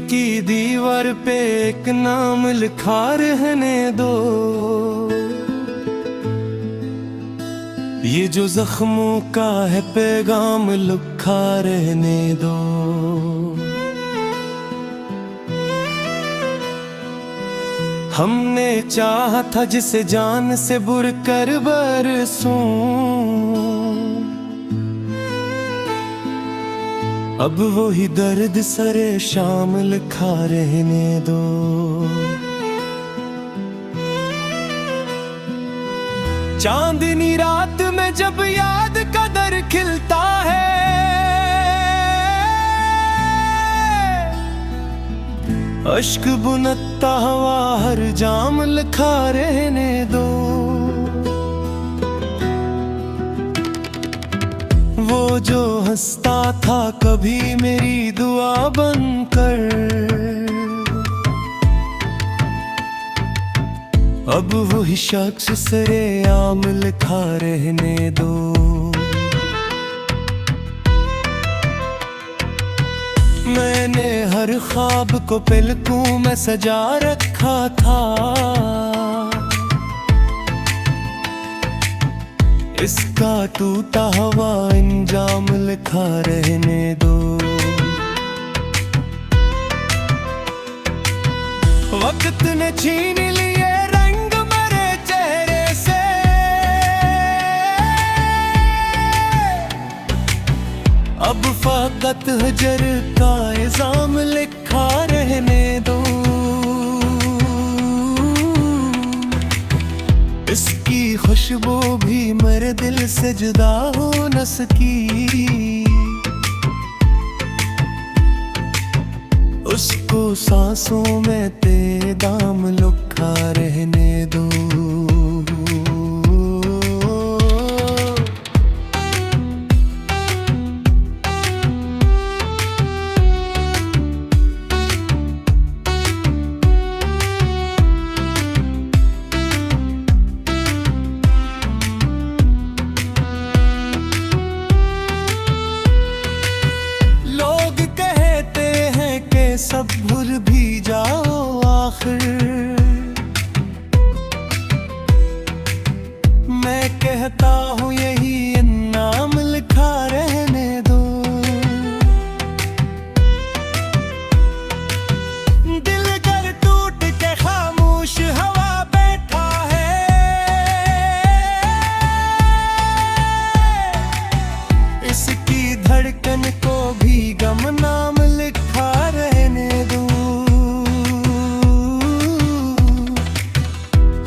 की दीवार पे एक नाम लिखा रहने दो। ये जो जख्मों का है पैगाम लिखा रहने दो। हमने चाहा था जिसे जान से बुर कर बरसों, अब वही दर्द सरे शाम लिखा रहने दो। चांदनी रात में जब याद का दर खिलता है, अश्क बुनता हुआ हर जाम लिखा रहने दो। वो जो हंसता था कभी मेरी दुआ बनकर, अब वही शख्स सरेआम लिखा रहने दो। मैंने हर ख्वाब को पलकों में सजा रखा था, इसका टूटा हुआ अंजाम लिखा रहने दो। वक्त ने छीन लिए रंग मेरे चेहरे से, अब फकत हजर का इल्जाम लिखा रहने दो। इसकी खुशबू भी मेरे दिल से जुदा हो न सकी, उसको सांसों में तेरे दाम लिखा रहने दो। सब भूल भी जाओ आखिर, मैं कहता हूँ यही नाम लिखा रहने दो। दिल कर टूट के खामोश हवा बैठा है, इसकी धड़कन को भी गम नाम लिखा रहने दो।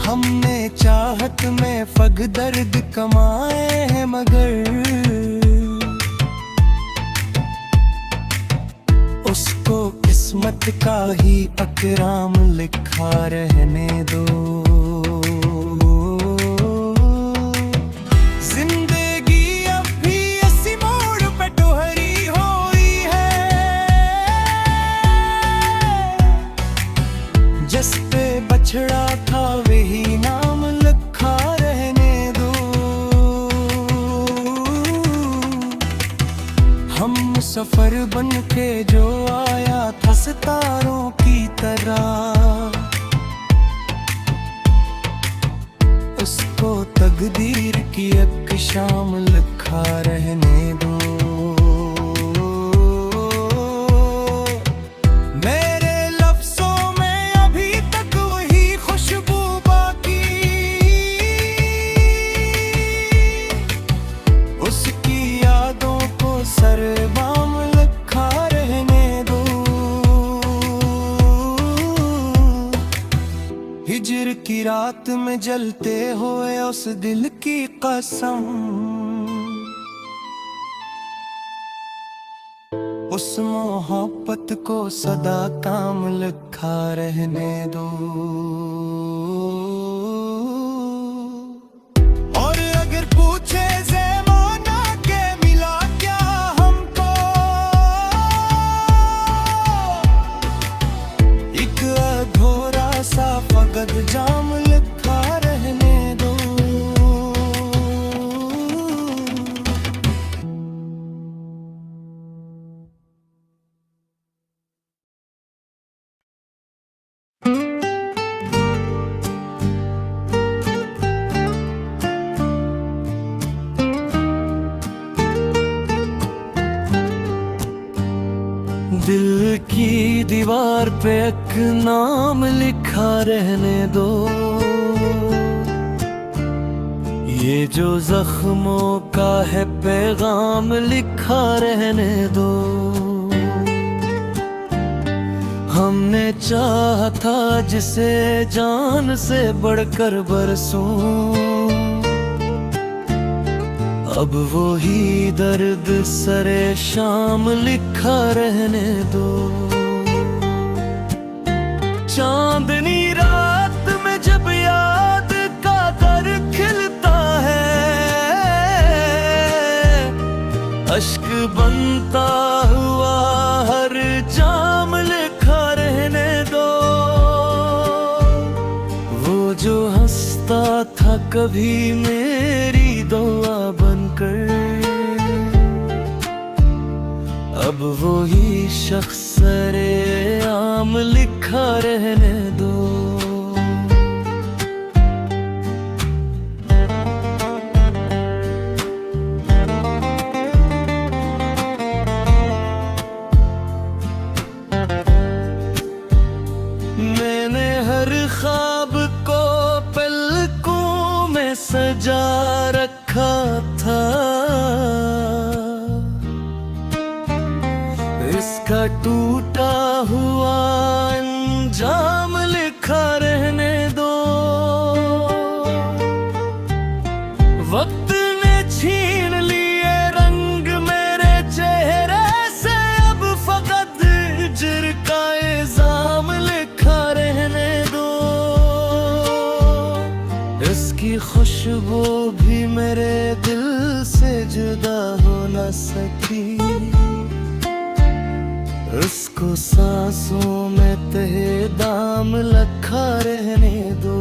हमने चाहत में फग दर्द कमाए हैं, मगर उसको किस्मत का ही अकराम लिखा रहने दो। जिस पे बछड़ा था वही नाम लिखा रहने दो। हम सफर बन के जो आया था सितारों की तरह, उसको तकदीर की एक शाम लिखा रहने दो। हिजर की रात में जलते हुए उस दिल की कसम, उस मोहब्बत को सदा काम लिखा रहने दो। और अगर पूछे ज़माना के मिला क्या हमको, एक अधूरा सा फकत जाम लिखा रहने दो। दीवार पे एक नाम लिखा रहने दो, ये जो जख्मों का है पैगाम लिखा रहने दो। हमने चाहा था जिसे जान से बढ़कर बरसूं, अब वो ही दर्द सरे शाम लिखा रहने दो। चांदनी रात में जब याद का दर खिलता है, अश्क बनता हुआ हर जाम लिखा रहने दो। वो जो हंसता था कभी मेरी दुआ बनकर, अब वो ही शख्स सरे आम लिखा रहने दो। मैंने हर ख्वाब को पलकों में सजा रखा था, इसका टूटा हुआ अंजाम लिखा रहने दो। वक्त ने छीन लिए रंग मेरे चेहरे से, अब फकत हिज्र का इल्जाम लिखा रहने दो। इसकी खुशबू भी मेरे दिल से जुदा हो न सकी, उसको सांसों में तहे दाम लखा रहने दो।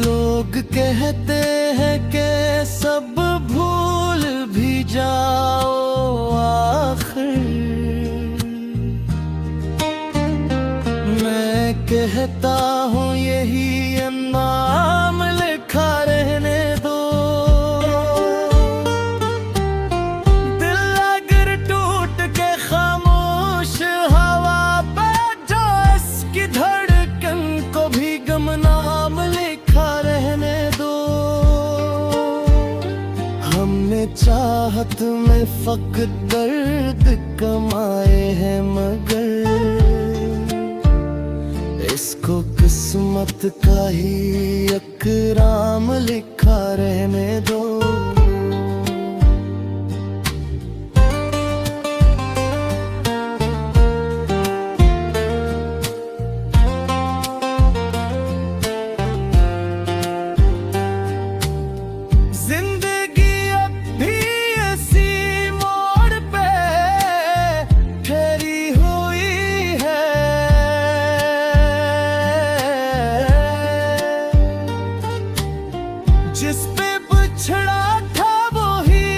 लोग कहते हैं कि सब भूल भी जाओ आखिर, कहता हूँ यही नाम लिखा रहने दो। दिल अगर टूट के खामोश हवा पे जो, इसकी धड़कन को भी गुमनाम लिखा रहने दो। हमने चाहत में फकत दर्द कमाए हैं, मगर इसको किस्मत का ही इकराम लिखा रहने दो। जिंदगी अब भी इसी मोड़ पे ठहरी हुई है, जिस पे बिछड़ा था वो ही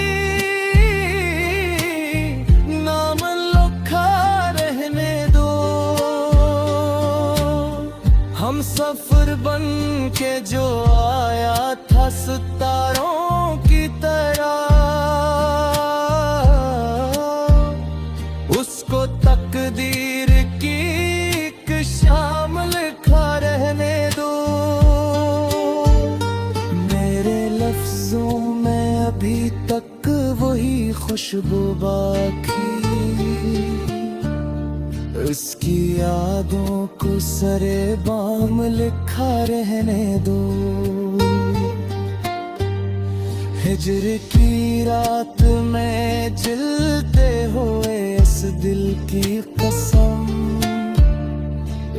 नाम लिखा रहने दो। हम सफर बन के जो आया था सितारों की तरह, उसको तकदीर की एक शाम लिखा रहने दो। लफ्जों में अभी तक वही खुशबू बाकी, उसकी यादों को सरे बाम लिखा रहने दो। हिज्र की रात में जलते हुए इस दिल की कसम,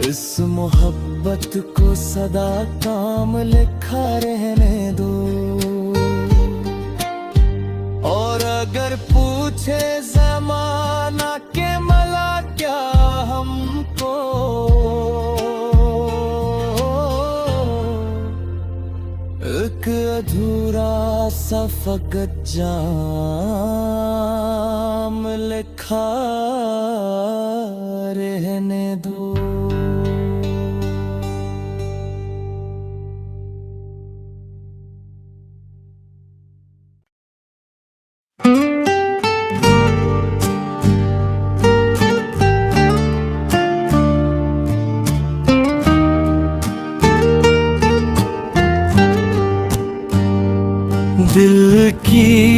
इस मोहब्बत को सदा काम लिखा रहने दो। और अगर पूछे जमाना के मला क्या हमको, एक अधूरा सा फकत जाम लिखा रहने दो।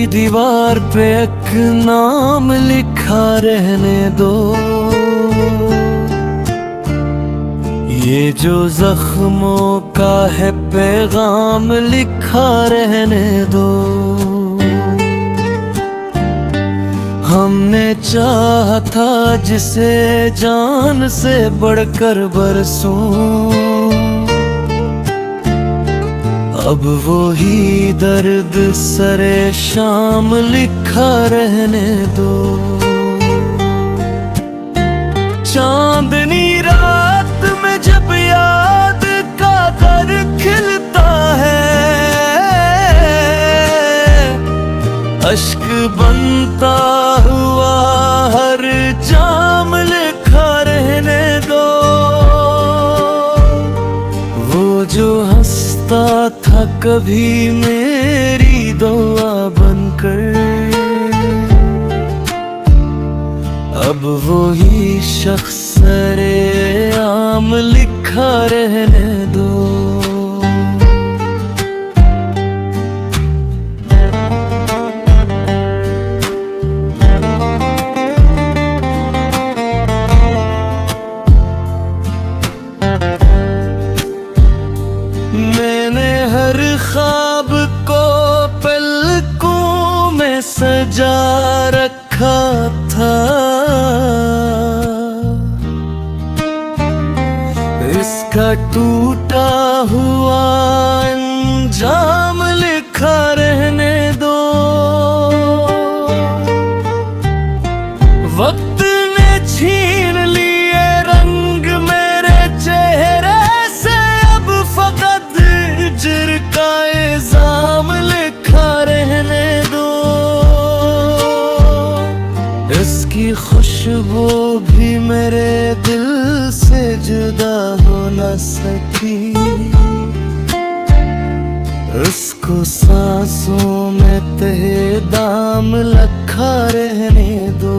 दीवार पे एक नाम लिखा रहने दो। ये जो जख्मों का है पैगाम लिखा रहने दो। हमने चाहा था जिसे जान से बढ़कर बरसों, अब वो ही दर्द सरे शाम लिखा रहने दो। चांदनी रात में जब याद का दर खिलता है, अश्क बनता हुआ हर जाम लिखा रहने दो। वो जो हंसता था कभी मेरी दुआ बनकर, अब वो ही शख्स सरे आम लिखा रहने दो। मैंने हर ख्वाब को पलकों में सजा रखा था, इसका टूटा हुआ अंजाम लिखा रहने दो। वक्त ने छीन लिए रंग मेरे चेहरे से, अब फकत हिज्र का इल्जाम लिखा रहने दो। इसकी खुशबू भी मेरे दिल से जुदा हो न सकी, उसको सांसों में तहे दाम लखा रहने दो।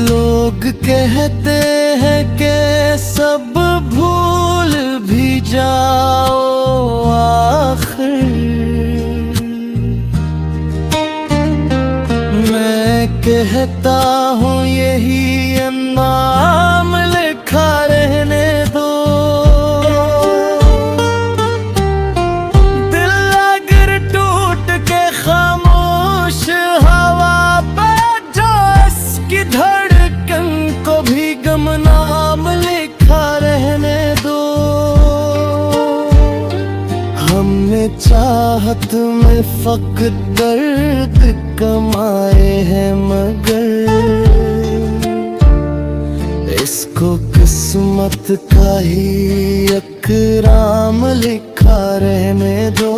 लोग कहते हैं कि सब भूल भी जाओ आखिर, मैं कहता हूँ यही अंजाम लिखा रहने दो। दिल अगर टूट के खामोश हवा पे जो इसकी धड़कन को भी गमनाम लिखा रहने दो। हमने चाहत में फकत दर्द कमाए हैं, मगर इसको किस्मत का ही इकराम लिखा रहने दो।